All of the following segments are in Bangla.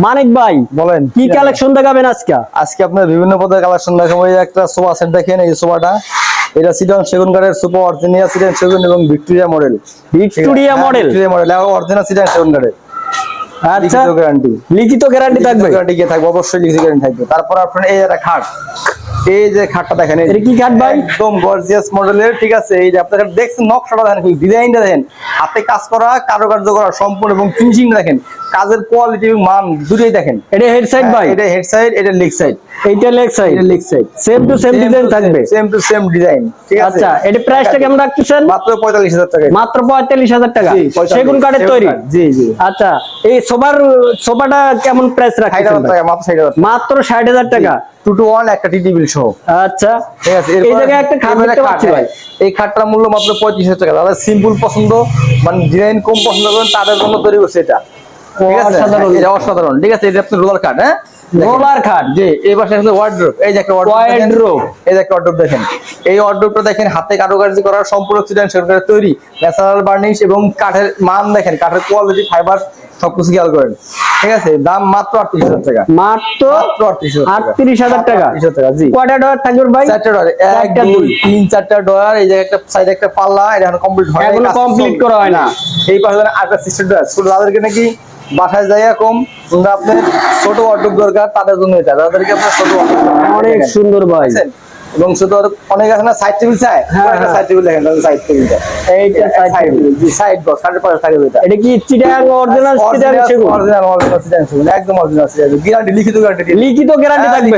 মানিক ভাই বলেন কি কালেকশন দেখাবেন আজকে? আজকে আপনার বিভিন্ন পদের কালেকশন দেখাবো। এই একটা সোফা সেট দেখেন, এই সোফাটা এটা সিডন সেগুন কাঠের সুপার অরিজিনাল সিডন সেগুন এবং Victoria model. Victoria model original সিডন সেগুন কাঠের। আচ্ছা, গ্যারান্টি, লিখিত গ্যারান্টি থাকবে? গ্যারান্টি কি থাকবে, অবশ্যই লিখিত গ্যারান্টি থাকবে। তারপর আপনার এই একটা খাট, এই যে খাটটা দেখেন, এটা কি খাট ভাই? একদম গর্জিয়াস মডেলের, ঠিক আছে। এই যে আপনারা দেখছেন নকশাটা দেখেন, ডিজাইনটা দেখেন, হাতে কাজ করা, কারুকার্য করা সম্পূর্ণ এবং ফিনিশিং দেখেন, কাজের কোয়ালিটি এবং মান দুটোই দেখেন। এটা হেড সাইড ভাই? এটা হেড সাইড, এটা লেগ সাইড। এইটা লেগ সাইড, এটা leg side, same to same design থাকবে, সেম টু সেম ডিজাইন, ঠিক আছে। আচ্ছা, এটা প্রাইসটা কেমন রাখতেছেন? মাত্র 45,000 টাকা। মাত্র 45,000 টাকা, সেগুন কাঠের তৈরি? জি জি। আচ্ছা, এই সোফাটা কেমন প্রাইস রাখতেছেন? 60,000 টাকা, মাত্র 60,000। মাত্র 60,000 টাকা, 2 to 1 একটা টি টেবিল সহ। আচ্ছা, ঠিক আছে। এই জায়গায় একটা খাট দেখতে পাচ্ছি ভাই, এই খাটটার মূল্য মাত্র 35,000 টাকা। যারা সিম্পল পছন্দ, মানে ডিজাইন কম পছন্দ করেন, তাদের জন্য তৈরি করছে এটা। ঠিক আছে, এটা অসাধারণ। ঠিক আছে, এটা আপনার রোলার খাট। হ্যাঁ, রোলার খাট। জি। এই পাশে আছে ওয়ার্ডরোব। এই যে একটা ওয়ার্ডরোব, এই যে একটা ওয়ার্ডরোব দেখেন। এই ওয়ার্ডরোবটা দেখেন হাতে কারুকার্য করা, সম্পূর্ণ সিডন সেগুনের তৈরি, ন্যাচারাল বার্নিশ এবং কাঠের মান দেখেন, কাঠের কোয়ালিটি, ফাইবার সবকিছু খেয়াল করেন। ঠিক আছে, দাম মাত্র 38,000 টাকা। মাত্র 38,000 টাকা। 38,000 টাকা। জি। কয়টা ডয়ার থাকবে ভাই? 4টা ডয়ার, 1 2 3 4টা ডয়ার। এই যে একটা সাইডে একটা পাল্লা, এটা এখন কমপ্লিট হয় না, এখনো কমপ্লিট করা হয় না। এই পাশে আরেকটা সিস্টেম ডয়ার। শুধু যাদেরকে নাকি বাসায় জায়গা কম, তোমরা আপনার ছোট ওয়ার্ডরোব দরকার, তাদের জন্য এটা। যাদেরকে আপনার ছোট অনেক সুন্দর ভাই, এবং শুধু অনেক আছে না সাইড টেবিল চায়, সাইড টেবিল দেখেন, সাইড টেবিলটা এইটা সাইড টেবিল, জি, সাইড বক্স 5.5 থাকে এটা। এটা কি চিটাগাং অরিজিনাল চিটাগাং সেগুন? অরিজিনাল চিটাগাং সেগুন, একদম অরিজিনাল চিটাগাং। গ্যারান্টি, লিখিত গ্যারান্টি, লিখিত গ্যারান্টি থাকবে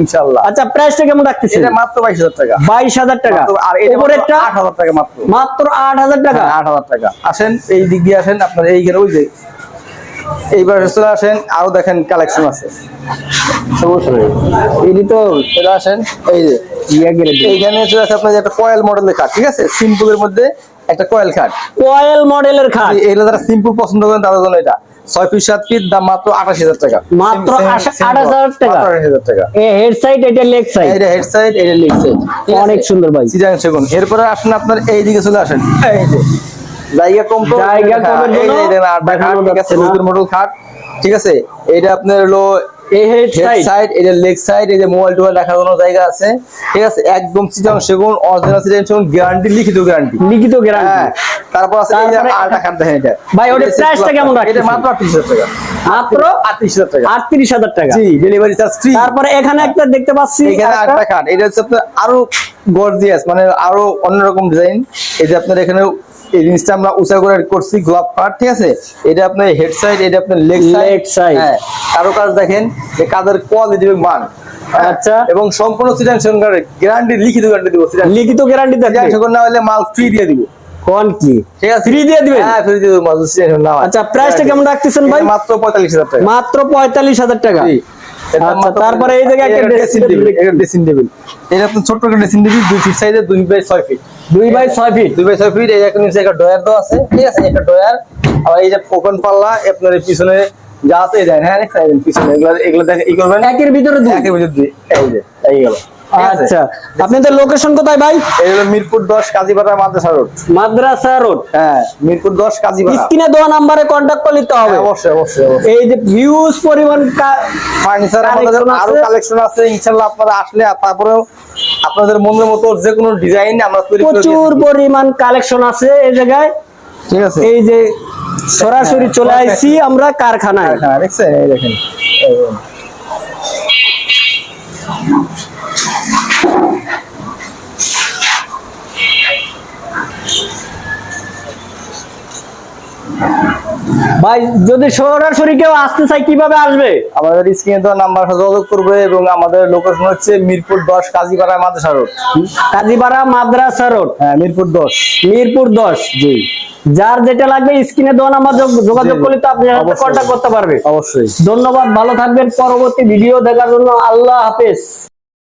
ইনশাআল্লাহ। আচ্ছা, প্রাইসটা কেমন রাখতেছেন? এটা মাত্র 22,000 টাকা। 22,000 টাকা। আর এটা উপরেরটা 8,000 টাকা মাত্র। মাত্র 8,000 টাকা। 8,000 টাকা। আসেন এই দিক দিয়ে আসেন, আপনার এইখানে ওই যে এইবার চলে আসেন, আরো দেখেন কালেকশন আছে। সমস্যা নেই, এই তো চলে আসেন। এই যে এইখানে চলে আসে আপনার একটা কয়েল মডেলের খাট, ঠিক আছে, সিম্পলের মধ্যে একটা কয়েল খাট, কয়েল মডেলের খাট। এগুলো যারা সিম্পল পছন্দ করেন তাদের জন্য এটা 6 ফিট 7 ফিট, দাম মাত্র 28,000 টাকা। মাত্র 28,000 টাকা। 28,000 টাকা। এই হেড সাইড, এটা লেগ সাইড। এটা হেড সাইড, এটা লেগ সাইড। অনেক সুন্দর ভাই, চিটাগাং সেগুন। এরপরে আসেন আপনার এই দিকে চলে আসেন। এই যে জায়গা কম, তো জায়গা কমের জন্য নতুন মডেল খাট, ঠিক আছে। এটা আপনার হলো এই হেড সাইড, এটা লেগ সাইড, এই যে মোবাইল টোবাইল রাখার জন্য জায়গা আছে, ঠিক আছে। একদম চিটাগাং সেগুন, অরিজিনাল চিটাগাং সেগুন, গ্যারান্টি, লিখিত গ্যারান্টি, লিখিত গ্যারান্টি। তারপর আছে এই যে আরেকটা খাট দেখেন, এটা ভাই ওটার প্রাইসটা কেমন রাখছেন? এটা মাত্র 38,000 টাকা। মাত্র 38,000 টাকা। 38,000 টাকা। জি, ডেলিভারি চার্জ ফ্রি। তারপরে এখানে একটা দেখতে পাচ্ছি, এখানে আরেকটা খাট, এটা হচ্ছে আপনার আরো গর্জিয়াস, মানে আরো অন্যরকম ডিজাইন। এই যে আপনার এখানে এই জিনিসটা আমরা উঁচা করে করছি, গোলাপ কাঠ, ঠিক আছে। এটা আপনার হেড সাইড, এটা আপনার লেগ সাইড। হ্যাঁ, কারো কাজ দেখেন, যে কাজের কোয়ালিটি এবং মান। আচ্ছা, এবং সম্পূর্ণ চিটাগাং সেগুন কাঠের গ্যারান্টি, লিখিত গ্যারান্টি দিব। লিখিত গ্যারান্টি থাকবে, চিটাগাং সেগুন না হলে মাল ফ্রি দিয়ে দিব। কোন কি? ঠিক আছে, ফ্রি দিয়ে দিবেন? হ্যাঁ, ফ্রি দিয়ে দিব মাল, চিটাগাং সেগুন না। আচ্ছা, প্রাইসটা কেমন রাখতেছেন ভাই? মাত্র 45,000 টাকা। মাত্র 45,000 টাকা। আচ্ছা, তারপরে এই জায়গায় একটা ড্রেসিং টেবিল, এটা ড্রেসিং টেবিল। এটা আপনার ছোট্ট একটা ড্রেসিং টেবিল, 2 ফিট সাইজে, 2 by 6 feet. 2 by 6 feet, 2 by 6 feet. এই একটা নিচে একটা ডয়ার দেওয়া আছে, ঠিক আছে, একটা ডয়ার। আর এই যে ওপেন পাল্লা, আপনার এই পিছনে যা আছে এই দেখেন, হ্যাঁ, পিছনে এগুলো দেখে ই করবেন, একের ভিতরে দুই, একের ভিতরে দুই। এই যে এই গেল। আচ্ছা, আপনাদের লোকেশন কোথায় ভাই? এই হলো মিরপুর 10 কাজীপাড়া মাদ্রাসা রোড। মাদ্রাসা রোড, হ্যাঁ, মিরপুর 10 কাজীপাড়া। স্ক্রিনে দেওয়া নম্বরে কন্টাক্ট করে নিতে হবে। অবশ্যই অবশ্যই। এই যে হিউজ পরিমাণ ফার্নিচার, আমাদের আরো কালেকশন আছে, ইনশাআল্লাহ আপনারা আসলে তারপরেও আপনাদের মনের মতো যে কোনো ডিজাইন আমরা তৈরি করে দিই। প্রচুর পরিমাণ কালেকশন আছে এই জায়গায়, ঠিক আছে। এই যে সরাসরি চলে আসছি আমরা কারখানায়। হ্যাঁ, দেখছেন, এই দেখেন। ভাই যদি সরাসরি কেউ আসতে চাই কিভাবে আসবে? আমাদের স্ক্রিনে দেওয়া নাম্বার যোগাযোগ করবে, এবং আমাদের লোকেশন হচ্ছে মিরপুর 10 কাজীপাড়া মাদ্রাসা রোড। কাজীপাড়া মাদ্রাসা রোড, হ্যাঁ, মিরপুর 10। মিরপুর 10। জি। যার যেটা লাগবে স্ক্রিনে দেওয়া নাম্বার যোগাযোগ করলে তো আপনি কন্টাক্ট করতে পারবে। অবশ্যই। ধন্যবাদ, ভালো থাকবেন। পরবর্তী ভিডিও দেখার জন্য আল্লাহ হাফেজ।